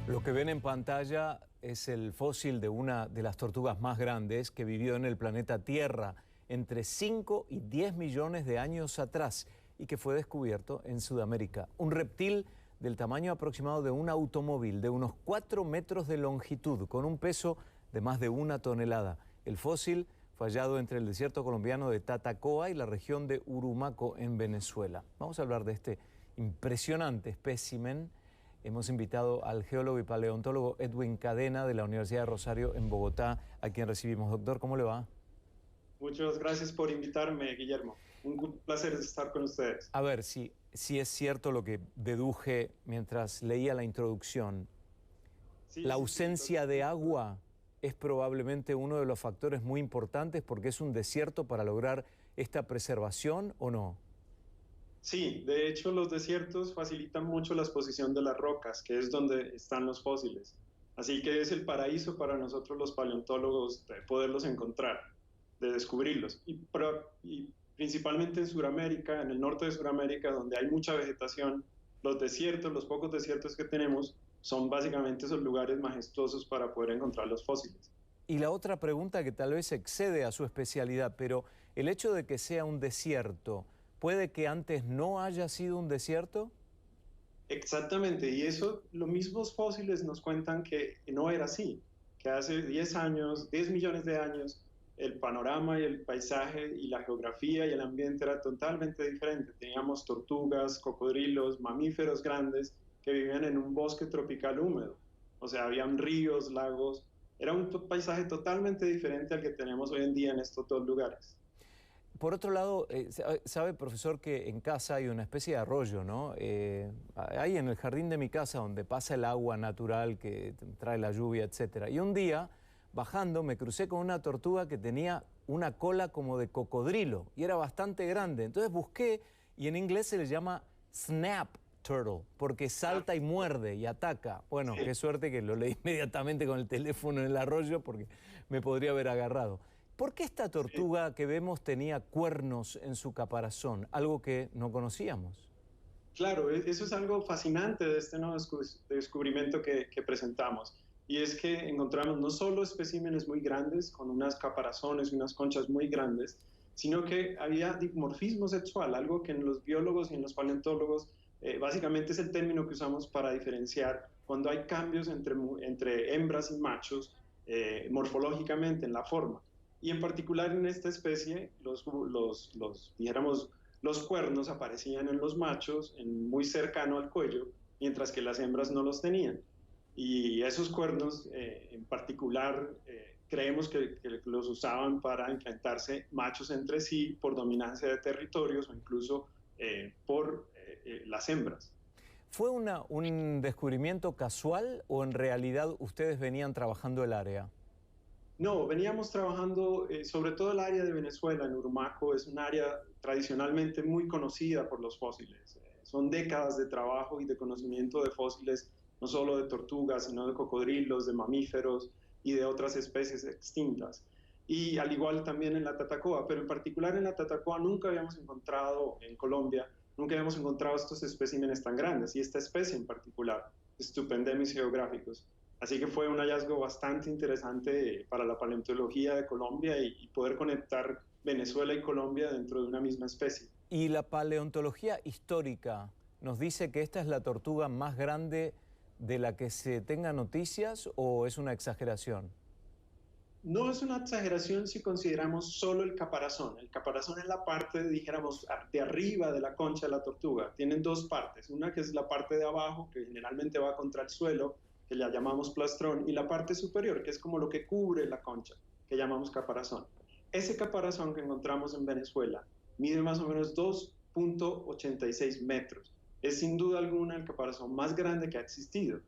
Lo que ven en pantalla es el fósil de una de las tortugas más grandes que vivió en el planeta Tierra entre 5 y 10 millones de años atrás y que fue descubierto en Sudamérica. Un reptil del tamaño aproximado de un automóvil de unos 4 metros de longitud con un peso de más de 1 tonelada. El fósil fue hallado entre el desierto colombiano de Tatacoa y la región de Urumaco en Venezuela. Vamos a hablar de este impresionante espécimen. Hemos invitado al geólogo y paleontólogo Edwin Cadena de la Universidad de Rosario en Bogotá, a quien recibimos. Doctor, ¿cómo le va? Muchas gracias por invitarme, Guillermo. Un placer estar con ustedes. A ver, si es cierto lo que deduje mientras leía la introducción. La ausencia de agua es probablemente uno de los factores muy importantes porque es un desierto para lograr esta preservación, ¿o no? Sí, de hecho los desiertos facilitan mucho la exposición de las rocas, que es donde están los fósiles. Así que es el paraíso para nosotros los paleontólogos de poderlos encontrar, de descubrirlos. Y principalmente en Sudamérica, en el norte de Sudamérica, donde hay mucha vegetación, los desiertos, los pocos desiertos que tenemos, son básicamente esos lugares majestuosos para poder encontrar los fósiles. Y la otra pregunta que tal vez excede a su especialidad, pero el hecho de que sea un desierto, ¿puede que antes no haya sido un desierto? Exactamente, y eso, los mismos fósiles nos cuentan que no era así, que hace 10 años, 10 millones de años, el panorama y el paisaje y la geografía y el ambiente era totalmente diferente. Teníamos tortugas, cocodrilos, mamíferos grandes que vivían en un bosque tropical húmedo. O sea, habían ríos, lagos. Era un paisaje totalmente diferente al que tenemos hoy en día en estos dos lugares. Por otro lado, sabe, profesor, que en casa hay una especie de arroyo, ¿no? Hay en el jardín de mi casa donde pasa el agua natural que trae la lluvia, etc. Y un día, bajando, me crucé con una tortuga que tenía una cola como de cocodrilo y era bastante grande. Entonces busqué y en inglés se le llama snap turtle porque salta y muerde y ataca. Bueno, qué suerte que lo leí inmediatamente con el teléfono en el arroyo porque me podría haber agarrado. ¿Por qué esta tortuga que vemos tenía cuernos en su caparazón? Algo que no conocíamos. Claro, eso es algo fascinante de este nuevo descubrimiento que presentamos. Y es que encontramos no solo especímenes muy grandes, con unas caparazones y unas conchas muy grandes, sino que había dimorfismo sexual, algo que en los biólogos y en los paleontólogos básicamente es el término que usamos para diferenciar cuando hay cambios entre hembras y machos morfológicamente en la forma. Y en particular en esta especie, dijéramos, los cuernos aparecían en los machos muy cercano al cuello, mientras que las hembras no los tenían. Y esos cuernos en particular creemos que los usaban para enfrentarse machos entre sí por dominancia de territorios o incluso por las hembras. ¿Fue un descubrimiento casual o en realidad ustedes venían trabajando el área? No, veníamos trabajando sobre todo el área de Venezuela, en Urumaco, es un área tradicionalmente muy conocida por los fósiles. Son décadas de trabajo y de conocimiento de fósiles, no solo de tortugas, sino de cocodrilos, de mamíferos y de otras especies extintas. Y al igual también en la Tatacoa, pero en particular en la Tatacoa nunca habíamos encontrado, en Colombia, nunca habíamos encontrado estos especímenes tan grandes, y esta especie en particular, Stupendemis geográficos. Así que fue un hallazgo bastante interesante para la paleontología de Colombia y poder conectar Venezuela y Colombia dentro de una misma especie. Y la paleontología histórica nos dice que esta es la tortuga más grande de la que se tenga noticias, ¿o es una exageración? No es una exageración si consideramos solo el caparazón. El caparazón es la parte, dijéramos, de arriba de la concha de la tortuga. Tienen dos partes. Una que es la parte de abajo, que generalmente va contra el suelo, que la llamamos plastrón, y la parte superior, que es como lo que cubre la concha, que llamamos caparazón. Ese caparazón que encontramos en Venezuela mide más o menos 2,86 metros. Es sin duda alguna el caparazón más grande que ha existido.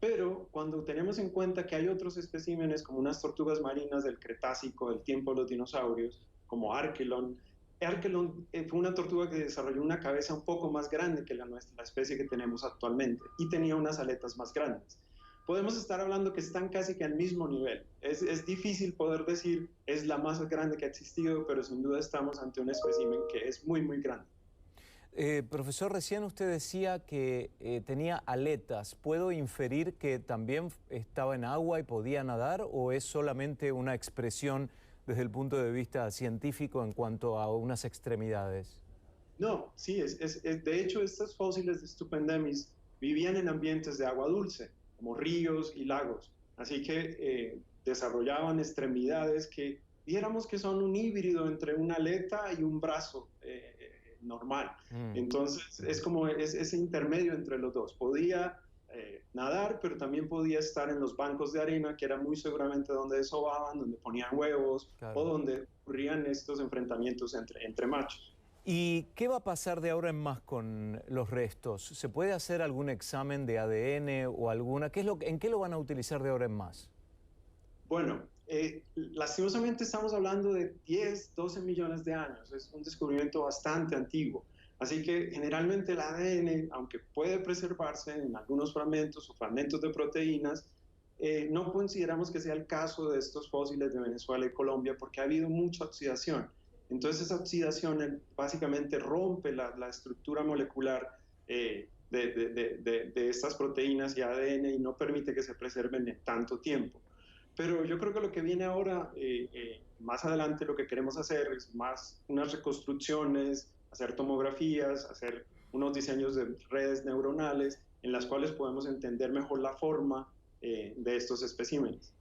Pero cuando tenemos en cuenta que hay otros especímenes como unas tortugas marinas del Cretácico, del tiempo de los dinosaurios, como Archelon, Archelon fue una tortuga que desarrolló una cabeza un poco más grande que la nuestra, la especie que tenemos actualmente, y tenía unas aletas más grandes. Podemos estar hablando que están casi que al mismo nivel. Es difícil poder decir es la más grande que ha existido, pero sin duda estamos ante un espécimen que es muy, muy grande. Profesor, recién usted decía que tenía aletas. ¿Puedo inferir que también estaba en agua y podía nadar o es solamente una expresión desde el punto de vista científico en cuanto a unas extremidades? No, sí, de hecho estos fósiles de Stupendemis vivían en ambientes de agua dulce, como ríos y lagos, así que desarrollaban extremidades que dijéramos que son un híbrido entre una aleta y un brazo normal. Mm. Entonces es como ese intermedio entre los dos. Podía nadar, pero también podía estar en los bancos de arena, que era muy seguramente donde desovaban, donde ponían huevos o Claro. donde ocurrían estos enfrentamientos entre machos. ¿Y qué va a pasar de ahora en más con los restos? ¿Se puede hacer algún examen de ADN o alguna? ¿En qué lo van a utilizar de ahora en más? Bueno, lastimosamente estamos hablando de 10, 12 millones de años. Es un descubrimiento bastante antiguo. Así que generalmente el ADN, aunque puede preservarse en algunos fragmentos o fragmentos de proteínas, no consideramos que sea el caso de estos fósiles de Venezuela y Colombia porque ha habido mucha oxidación. Entonces esa oxidación básicamente rompe la estructura molecular de estas proteínas y ADN y no permite que se preserven en tanto tiempo. Pero yo creo que lo que viene ahora, más adelante, lo que queremos hacer es más unas reconstrucciones, hacer tomografías, hacer unos diseños de redes neuronales en las cuales podemos entender mejor la forma de estos especímenes.